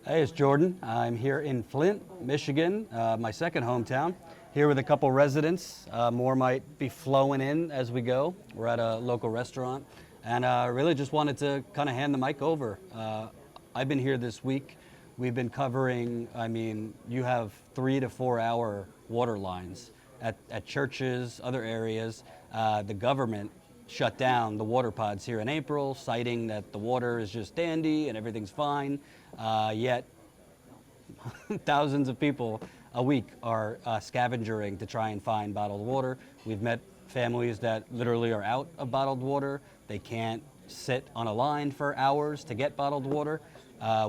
Hey, it's Jordan. I'm here in Flint, Michigan, my second hometown. Here with a couple residents. More might be flowing in as we go. We're at a local restaurant, and really just wanted to kind of hand the mic over. I've been here this week. We've been covering, you have 3 to 4 hour water lines at churches, other areas. The government shut down the water pods here in April, citing that the water is just dandy and everything's fine. Yet thousands of people a week are scavenging to try and find bottled water. We've met families that literally are out of bottled water. They can't sit on a line for hours to get bottled water.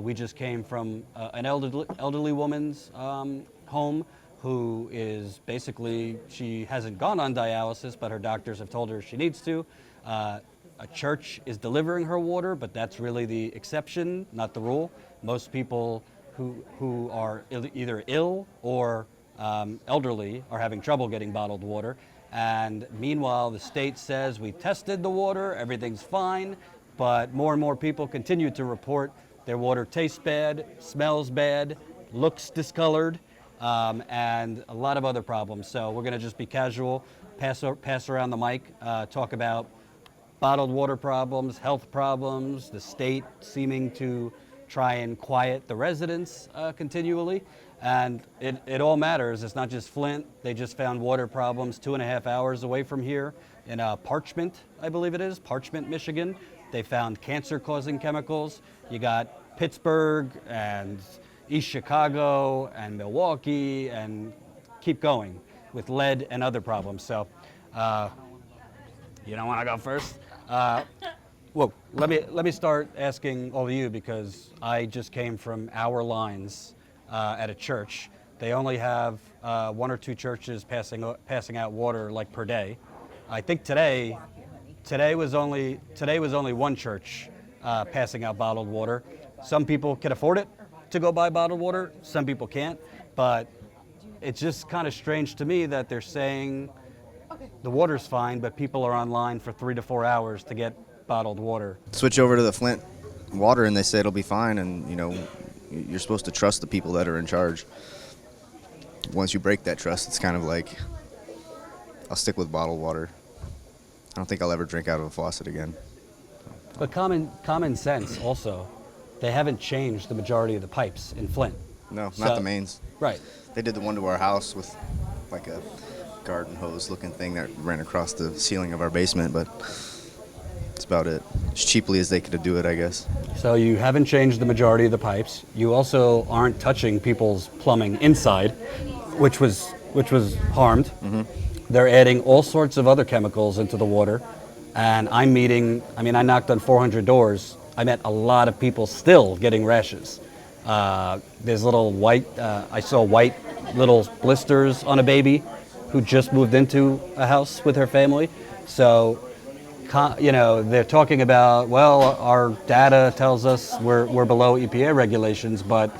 We just came from an elderly woman's home who is basically, she hasn't gone on dialysis, but her doctors have told her she needs to. A church is delivering her water, but that's really the exception, not the rule. Most people who are either ill or elderly are having trouble getting bottled water. And meanwhile, the state says we tested the water, everything's fine, but more and more people continue to report their water tastes bad, smells bad, looks discolored, and a lot of other problems. So we're gonna just be casual, pass around the mic, talk about bottled water problems, health problems, the state seeming to try and quiet the residents continually. And it all matters. It's not just Flint. They just found water problems 2.5 hours away from here in Parchment, I believe it is, Parchment, Michigan. They found cancer-causing chemicals. You got Pittsburgh and East Chicago and Milwaukee, and keep going with lead and other problems. So you don't want to go first? Well, let me start asking all of you, because I just came from hour lines at a church. They only have 1 or 2 churches passing out water like per day. I think today was only 1 church passing out bottled water. Some people can afford it to go buy bottled water. Some people can't. But it's just kind of strange to me that they're saying the water's fine, but people are online for 3 to 4 hours to get bottled water. Switch over to the Flint water and they say it'll be fine, and you're supposed to trust the people that are in charge. Once you break that trust, it's kind of like, I'll stick with bottled water. I don't think I'll ever drink out of a faucet again. But common sense also, they haven't changed the majority of the pipes in Flint. No, not the mains. Right. They did the one to our house with like a garden hose looking thing that ran across the ceiling of our basement, but that's about it. As cheaply as they could do it, I guess. So you haven't changed the majority of the pipes. You also aren't touching people's plumbing inside, which was harmed. Mm-hmm. They're adding all sorts of other chemicals into the water. And I knocked on 400 doors. I met a lot of people still getting rashes. There's little I saw white little blisters on a baby who just moved into a house with her family. So, they're talking about, well, our data tells us we're below EPA regulations, but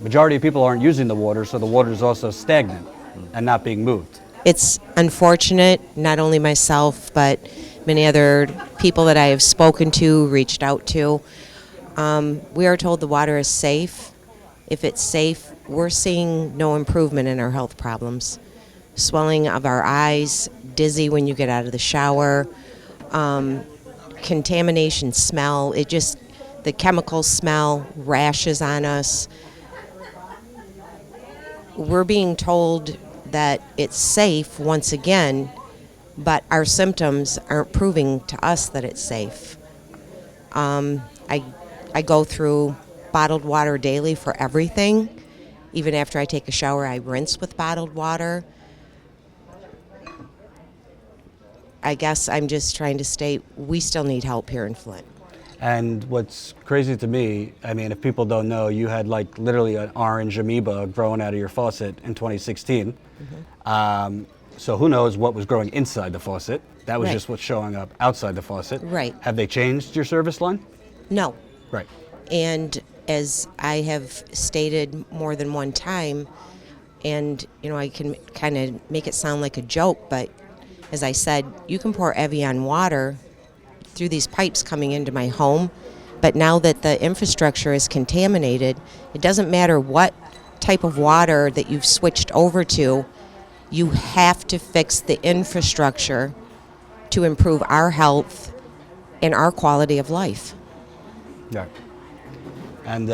majority of people aren't using the water, so the water is also stagnant and not being moved. It's unfortunate, not only myself, but many other people that I have spoken to, reached out to. We are told the water is safe. If it's safe, we're seeing no improvement in our health problems. Swelling of our eyes, dizzy when you get out of the shower, contamination smell, the chemical smell, rashes on us. We're being told that it's safe once again, but our symptoms aren't proving to us that it's safe. I go through bottled water daily for everything. Even after I take a shower, I rinse with bottled water. I guess I'm just trying to state we still need help here in Flint. And what's crazy to me, if people don't know, you had like literally an orange amoeba growing out of your faucet in 2016. Mm-hmm. So who knows what was growing inside the faucet? That was just what's showing up outside the faucet. Right. Have they changed your service line? No. Right. And as I have stated more than one time, and I can kind of make it sound like a joke, but as I said, you can pour Evian water through these pipes coming into my home But now that the infrastructure is contaminated, it doesn't matter what type of water that you've switched over to, you have to fix the infrastructure to improve our health and our quality of life. Yeah. And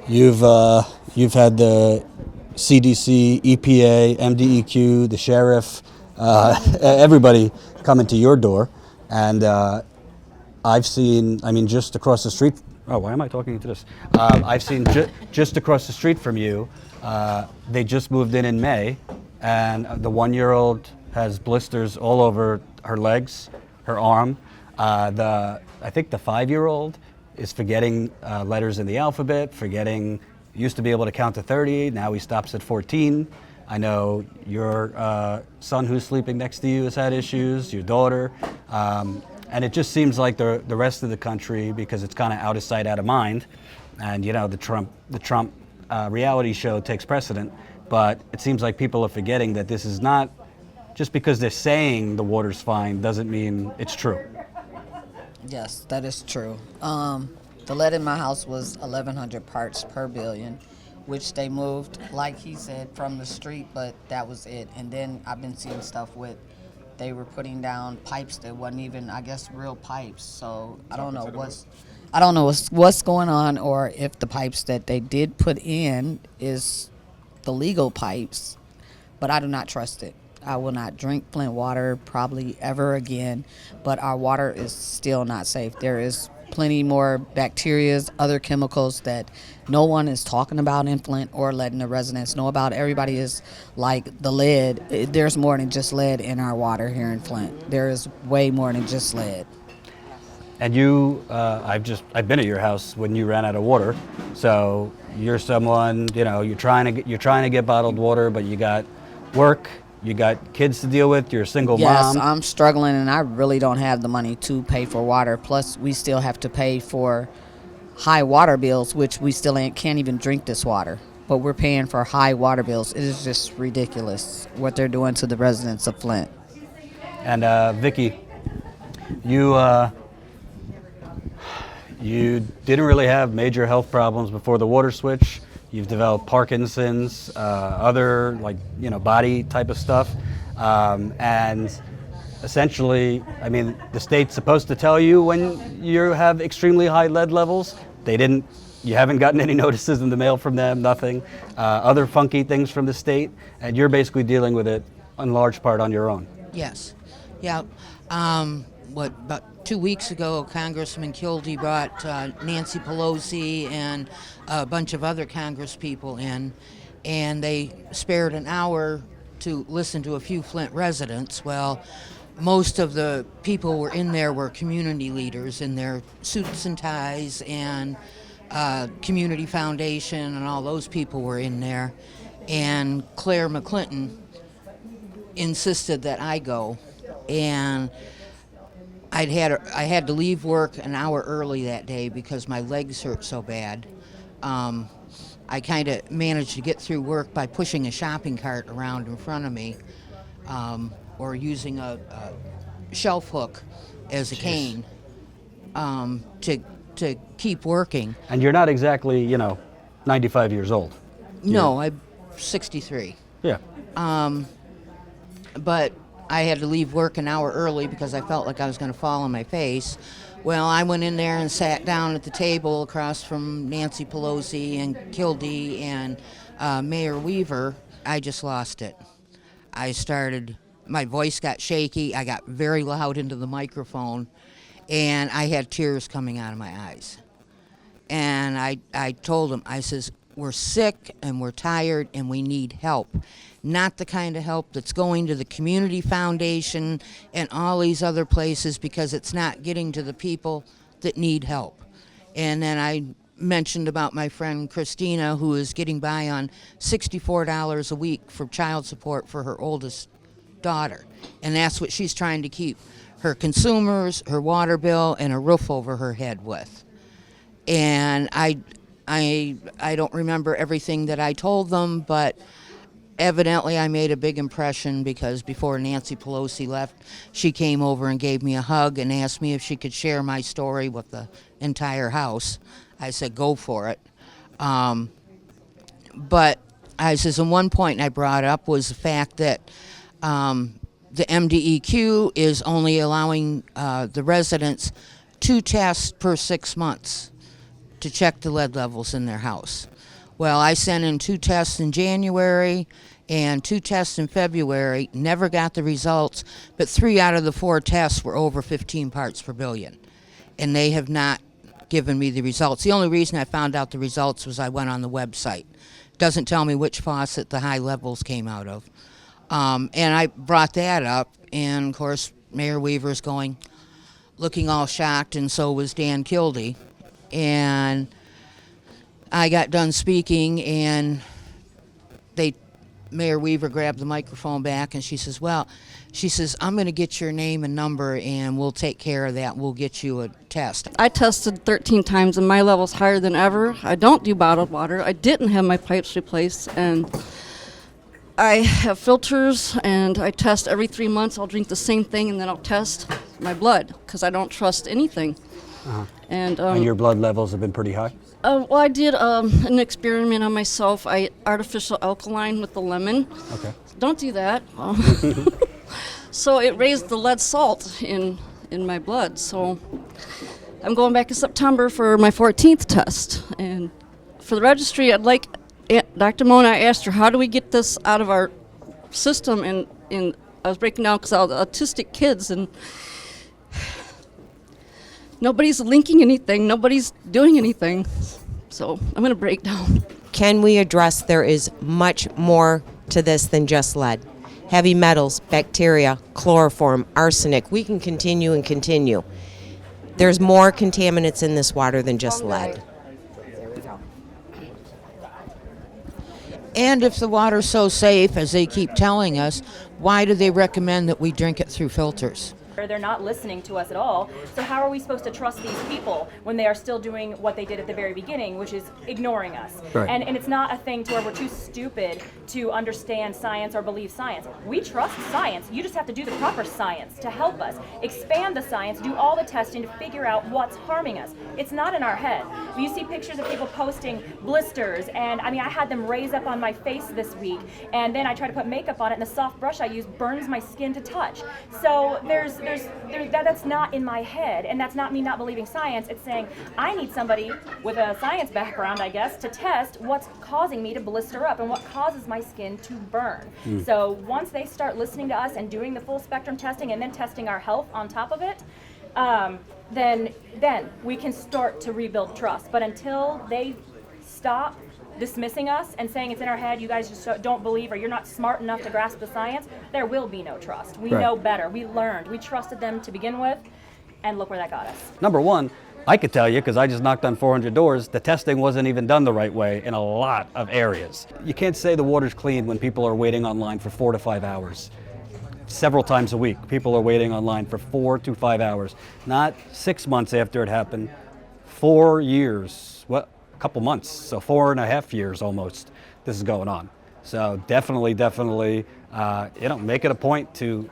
you've had the CDC, EPA, MDEQ, the sheriff, everybody coming to your door, and I've seen. I mean, just across the street. Oh, why am I talking to this? I've seen just across the street from you. They just moved in May, and the 1-year-old has blisters all over her legs, her arm. I think the 5-year-old is forgetting letters in the alphabet, used to be able to count to 30, now he stops at 14. I know your son who's sleeping next to you has had issues, your daughter, and it just seems like the rest of the country, because it's kind of out of sight, out of mind, and you know the Trump reality show takes precedent, but it seems like people are forgetting that this is not, just because they're saying the water's fine doesn't mean it's true. Yes, that is true. The lead in my house was 1,100 parts per billion, which they moved, like he said, from the street, but that was it. And then I've been seeing stuff with, they were putting down pipes that wasn't even, I guess, real pipes. So I don't know what's going on, or if the pipes that they did put in is the legal pipes, but I do not trust it. I will not drink Flint water probably ever again, but our water is still not safe. There is plenty more bacteria, other chemicals that no one is talking about in Flint or letting the residents know about. Everybody is like the lead. There's more than just lead in our water here in Flint. There is way more than just lead. And you, I've been at your house when you ran out of water. So you're someone, you know, you're trying to get bottled water, but you got work, you got kids to deal with. You're a single mom. Yes, I'm struggling, and I really don't have the money to pay for water. Plus, we still have to pay for high water bills, which we still can't even drink this water. But we're paying for high water bills. It is just ridiculous what they're doing to the residents of Flint. And Vicki, you didn't really have major health problems before the water switch. You've developed Parkinson's, other body type of stuff, and essentially, I mean, the state's supposed to tell you when you have extremely high lead levels. They didn't. You haven't gotten any notices in the mail from them. Nothing. Other funky things from the state, and you're basically dealing with it in large part on your own. Yes. Yeah. About 2 weeks ago, Congressman Kildee brought Nancy Pelosi and a bunch of other Congress people in, and they spared an hour to listen to a few Flint residents. Well, most of the people were in there were community leaders in their suits and ties, and Community Foundation and all those people were in there. And Claire McClinton insisted that I go, and I had to leave work an hour early that day because my legs hurt so bad. I kind of managed to get through work by pushing a shopping cart around in front of me, or using a shelf hook as a cane to keep working. And you're not exactly, 95 years old. No, I'm 63. Yeah. But I had to leave work an hour early because I felt like I was going to fall on my face. Well, I went in there and sat down at the table across from Nancy Pelosi and Kildee and Mayor Weaver. I just lost it. My voice got shaky. I got very loud into the microphone, and I had tears coming out of my eyes. And I told him, I says, we're sick and we're tired and we need help. Not the kind of help that's going to the Community Foundation and all these other places, because it's not getting to the people that need help. And then I mentioned about my friend Christina, who is getting by on $64 a week for child support for her oldest daughter. And that's what she's trying to keep her consumers, her water bill, and a roof over her head with. And I don't remember everything that I told them, but evidently I made a big impression because before Nancy Pelosi left, she came over and gave me a hug and asked me if she could share my story with the entire house. I said, go for it. But I says, and one point I brought up was the fact that the MDEQ is only allowing the residents 2 tests per 6 months to check the lead levels in their house. Well, I sent in 2 tests in January and 2 tests in February, never got the results, but 3 out of the 4 tests were over 15 parts per billion. And they have not given me the results. The only reason I found out the results was I went on the website. It doesn't tell me which faucet the high levels came out of. And I brought that up, and of course, Mayor Weaver's looking all shocked, and so was Dan Kildee. And I got done speaking, and Mayor Weaver grabbed the microphone back, and she says, I'm going to get your name and number, and we'll take care of that. We'll get you a test. I tested 13 times, and my level's higher than ever. I don't do bottled water. I didn't have my pipes replaced, and I have filters, and I test every 3 months. I'll drink the same thing, and then I'll test my blood, because I don't trust anything. And your blood levels have been pretty high? well, I did an experiment on myself. I artificial alkaline with the lemon. Okay. Don't do that. So it raised the lead salt in my blood. So I'm going back in September for my 14th test. And for the registry, I'd like Dr. Mona. I asked her, how do we get this out of our system? And I was breaking down because I was autistic kids, and nobody's linking anything. Nobody's doing anything. So I'm going to break down. Can we address there is much more to this than just lead? Heavy metals, bacteria, chloroform, arsenic. We can continue and continue. There's more contaminants in this water than just lead. And if the water's so safe, as they keep telling us, why do they recommend that we drink it through filters? They're not listening to us at all. So how are we supposed to trust these people when they are still doing what they did at the very beginning, which is ignoring us? Right. And it's not a thing to where we're too stupid to understand science or believe science. We trust science. You just have to do the proper science to help us. Expand the science, do all the testing to figure out what's harming us. It's not in our head. You see pictures of people posting blisters, and I mean, I had them raise up on my face this week, and then I try to put makeup on it, and the soft brush I use burns my skin to touch. So that's not in my head, and that's not me not believing science. It's saying I need somebody with a science background, I guess, to test what's causing me to blister up and what causes my skin to burn. So once they start listening to us and doing the full spectrum testing and then testing our health on top of it, then we can start to rebuild trust. But until they stop dismissing us and saying it's in our head, you guys just don't believe, or you're not smart enough to grasp the science, there will be no trust. We know better. We learned. We trusted them to begin with, and look where that got us. Number one, I could tell you, because I just knocked on 400 doors, the testing wasn't even done the right way in a lot of areas. You can't say the water's clean when people are waiting online for 4 to 5 hours. Several times a week, people are waiting online for 4 to 5 hours. Not 6 months after it happened, 4 years. What? A couple months, so 4.5 years almost, this is going on. So definitely, make it a point to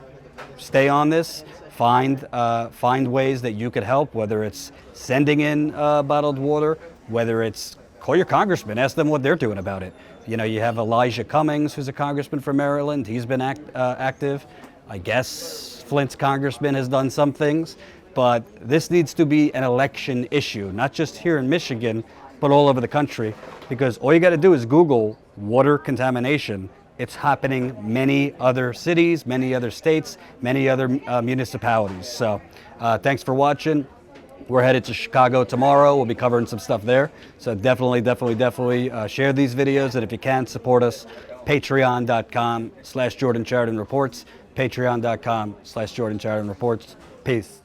stay on this, find ways that you could help, whether it's sending in bottled water, whether it's call your congressman, ask them what they're doing about it. You know, you have Elijah Cummings, who's a congressman from Maryland. He's been active. I guess Flint's congressman has done some things, but this needs to be an election issue, not just here in Michigan, but all over the country, because all you got to do is Google water contamination. It's happening many other cities, many other states, many other municipalities. So thanks for watching. We're headed to Chicago tomorrow. We'll be covering some stuff there. So definitely share these videos, and if you can, support us. Patreon.com/Jordan Sheridan Reports. Patreon.com/Jordan Sheridan Reports. Peace.